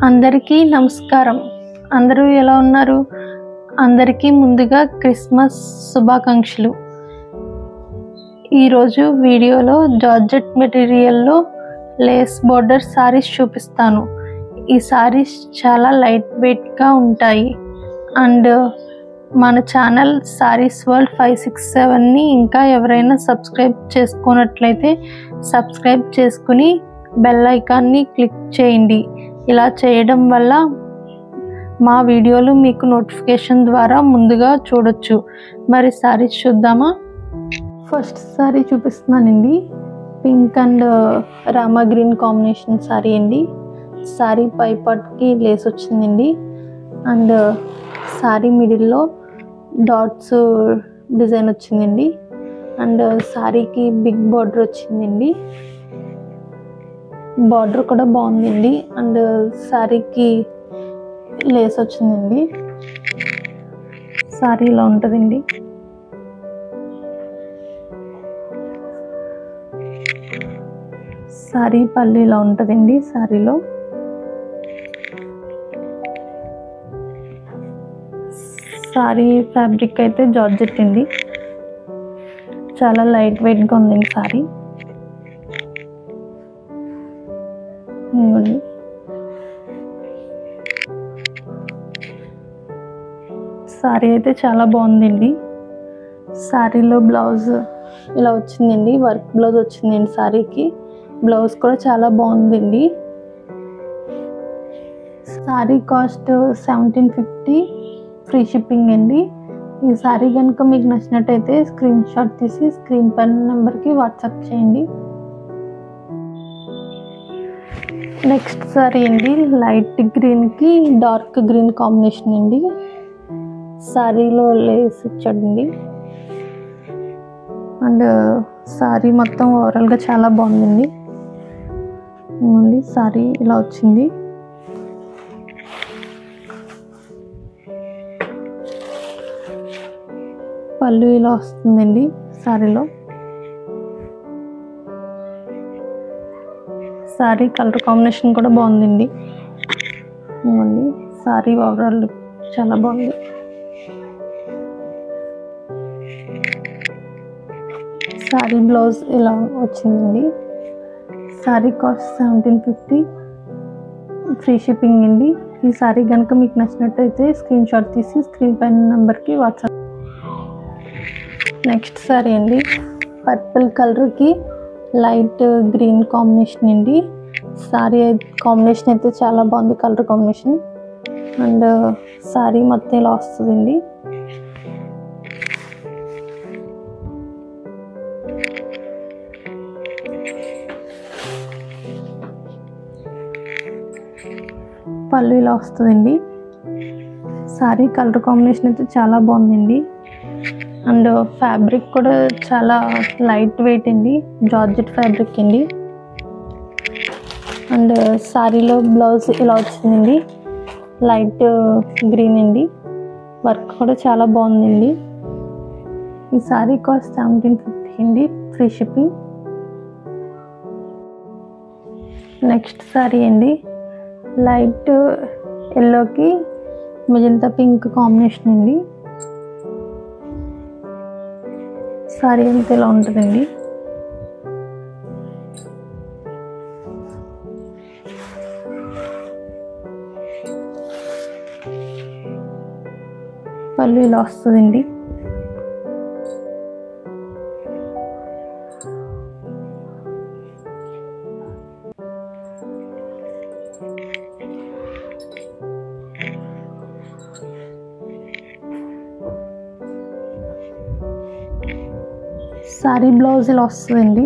అందరికీ నమస్కారం. అందరూ ఎలా ఉన్నారు? అందరికీ ముందుగా క్రిస్మస్ శుభాకాంక్షలు. ఈరోజు వీడియోలో జార్జెట్ మెటీరియల్లో లేస్ బోర్డర్ సారీస్ చూపిస్తాను. ఈ సారీస్ చాలా లైట్ వెయిట్గా ఉంటాయి. అండ్ మన ఛానల్ సారీస్ వరల్డ్ 567ని ఇంకా ఎవరైనా సబ్స్క్రైబ్ చేసుకున్నట్లయితే సబ్స్క్రైబ్ చేసుకుని బెల్ ఐకాన్ని క్లిక్ చేయండి. ఇలా చేయడం వల్ల మా వీడియోలు మీకు నోటిఫికేషన్ ద్వారా ముందుగా చూడొచ్చు. మరి సారీస్ చూద్దామా? ఫస్ట్ సారీ చూపిస్తున్నానండి. Pink and Rama green combination sorry అండి. సారీ పై పార్ట్కి లేస్ వచ్చిందండి. అండ్ సారీ మిడిల్లో డాట్స్ డిజైన్ వచ్చిందండి. అండ్ సారీకి బిగ్ బార్డర్ వచ్చిందండి. బార్డర్ కూడా బాగుందండి. అండ్ సారీకి లేస్ వచ్చిందండి. సారీ ఇలా ఉంటుందండి. సారీ పళ్ళు ఇలా ఉంటుందండి. సారీలో సారీ ఫ్యాబ్రిక్ అయితే జార్జెట్ అండి. చాలా లైట్ వెయిట్గా ఉందండి సారీ. సారీ అయితే చాలా బాగుందండి. సారీలో బ్లౌజ్ ఇలా వచ్చిందండి. వర్క్ బ్లౌజ్ వచ్చిందండి. సారీకి బ్లౌజ్ కూడా చాలా బాగుందండి. సారీ కాస్ట్ 1750 ఫ్రీ షిప్పింగ్ అండి. ఈ సారీ కనుక మీకు నచ్చినట్టయితే స్క్రీన్ షాట్ తీసి స్క్రీన్ పైన నెంబర్కి వాట్సాప్ చేయండి. నెక్స్ట్ సారీ అండి. లైట్ గ్రీన్కి డార్క్ గ్రీన్ కాంబినేషన్ అండి. సారీలో లేస్ ఇచ్చాడండి. అండ్ సారీ మొత్తం ఓవరాల్గా చాలా బాగుందండి. సారీ ఇలా వచ్చింది. పళ్ళు ఇలా వస్తుందండి. సారీలో సారీ కలర్ కాంబినేషన్ కూడా బాగుందండి. సారీ ఓవరాల్ చాలా బాగుంది. సారీ బ్లౌజ్ ఇలా వచ్చిందండి. సారీ కాస్ట్ 1750 ఫ్రీ షిప్పింగ్ అండి. ఈ సారీ కనుక మీకు నచ్చినట్టయితే స్క్రీన్ షాట్ తీసి స్క్రీన్ పైన నెంబర్కి వాట్సాప్. నెక్స్ట్ సారీ అండి. పర్పుల్ కలర్కి లైట్ గ్రీన్ కాంబినేషన్ అండి. సారీ కాంబినేషన్ అయితే చాలా బాగుంది. Colour combination. అండ్ సారీ మొత్తం ఇలా వస్తుందండి. పళ్ళు ఇలా వస్తుందండి. సారీ కలర్ కాంబినేషన్ అయితే చాలా బాగుందండి. అండ్ ఫ్యాబ్రిక్ కూడా చాలా లైట్ వెయిట్ అండి. జార్జెట్ ఫ్యాబ్రిక్ అండి. అండ్ సారీలో బ్లౌజ్ ఇలా వచ్చిందండి. లైట్ గ్రీన్ అండి. వర్క్ కూడా చాలా బాగుందండి. ఈ సారీ కాస్ట్ 1750 అండి. Free shipping. నెక్స్ట్ సారీ అండి. లైట్ ఎల్లోకి మెజంతా పింక్ కాంబినేషన్ అండి. సారీ అంతా ఇలా ఉంటుందండి. పళ్ళు ఇలా వస్తుందండి. సారీ బ్లౌజ్ ఇలా వస్తుందండి.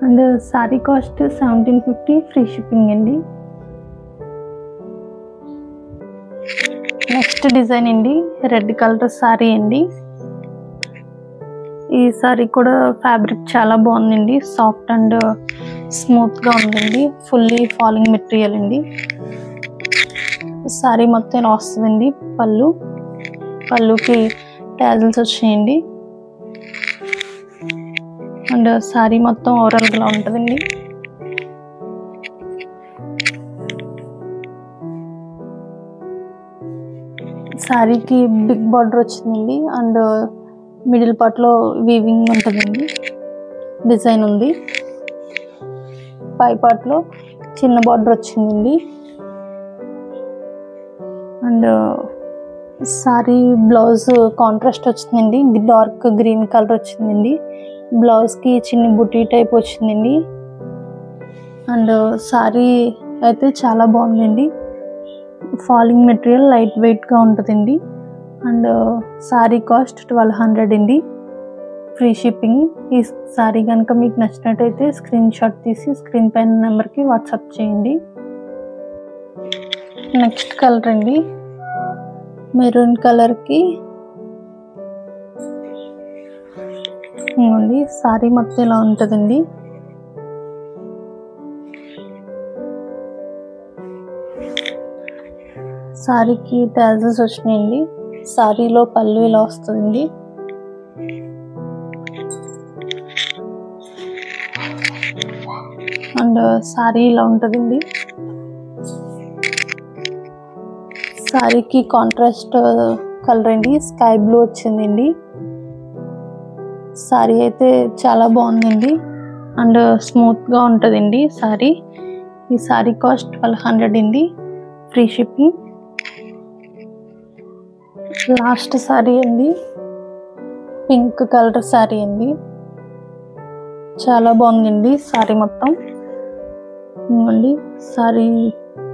And sorry cost 1750 free shipping అండి. నెక్స్ట్ డిజైన్ అండి. రెడ్ కలర్ సారీ అండి. ఈ సారీ కూడా ఫ్యాబ్రిక్ చాలా బాగుందండి. సాఫ్ట్ అండ్ స్మూత్గా ఉందండి. ఫుల్లీ ఫాలింగ్ మెటీరియల్ అండి. సారీ మొత్తం ఇలా వస్తుందండి. పళ్ళుకి టాజిల్స్ వచ్చాయండి. అండ్ సారీ మొత్తం ఓవరాల్గా ఉంటుందండి. శారీకి బిగ్ బార్డర్ వచ్చిందండి అండ్ మిడిల్ పార్ట్లో వీవింగ్ ఉంటుందండి, డిజైన్ ఉంది. పై పార్ట్లో చిన్న బార్డర్ వచ్చిందండి. అండ్ శారీ బ్లౌజ్ కాంట్రాస్ట్ వచ్చిందండి, డార్క్ గ్రీన్ కలర్ వచ్చిందండి. బ్లౌజ్కి చిన్న బుటీ టైప్ వచ్చిందండి. అండ్ శారీ అయితే చాలా బాగుందండి. ఫాలింగ్ మెటీరియల్ లైట్ వెయిట్గా ఉంటుందండి. అండ్ శారీ కాస్ట్ 1200 అండి, ఫ్రీ షిప్పింగ్. ఈ శారీ కనుక మీకు నచ్చినట్టయితే స్క్రీన్ షాట్ తీసి స్క్రీన్ పైన నెంబర్కి వాట్సాప్ చేయండి. నెక్స్ట్ కలర్ అండి, మెరూన్ కలర్కి ఇవ్వండి. శారీ మొత్తం ఇలా ఉంటుందండి. శారీకి టాజల్స్ వచ్చినాయండి. శారీలో పళ్ళు ఇలా వస్తుందండి. అండ్ శారీ ఇలా ఉంటుందండి. శారీకి కాంట్రాస్ట్ కలర్ అండి, స్కై బ్లూ వచ్చిందండి. శారీ అయితే చాలా బాగుందండి అండ్ స్మూత్గా ఉంటుందండి శారీ. ఈ శారీ కాస్ట్ 1200 అండి, ఫ్రీ షిప్పింగ్. లాస్ట్ శారీ అండి, పింక్ కలర్ శారీ అండి. చాలా బాగుందండి శారీ మొత్తం. ఇవ్వండి, శారీ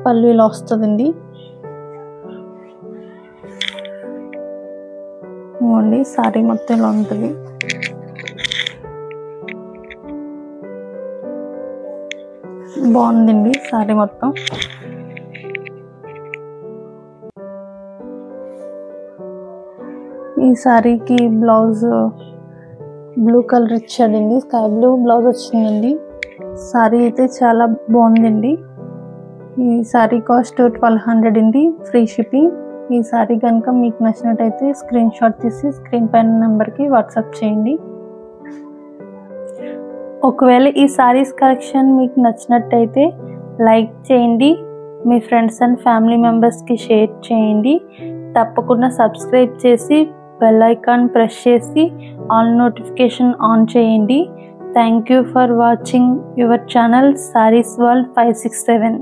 పళ్ళు ఇలా వస్తుందండి. ఇవ్వండి, శారీ మొత్తం ఇలా ఉంటుంది. బాగుందండి శారీ మొత్తం. ఈ శారీకి బ్లౌజ్ బ్లూ కలర్ ఇచ్చాడండి, స్కై బ్లూ బ్లౌజ్ వచ్చిందండి. శారీ అయితే చాలా బాగుందండి. ఈ శారీ కాస్ట్ 1200 అండి, ఫ్రీ షిప్పింగ్. ఈ శారీ కనుక మీకు నచ్చినట్టయితే స్క్రీన్ షాట్ తీసి స్క్రీన్ పైన నెంబర్కి వాట్సాప్ చేయండి. ఒకవేళ ఈ శారీస్ కలెక్షన్ మీకు నచ్చినట్టయితే లైక్ చేయండి, మీ ఫ్రెండ్స్ అండ్ ఫ్యామిలీ మెంబర్స్కి షేర్ చేయండి. తప్పకుండా సబ్స్క్రైబ్ చేసి బెల్ ఐకాన్ ప్రెస్ చేసి ఆల్ నోటిఫికేషన్ ఆన్ చేయండి. Thank you for watching your channel saris world 567.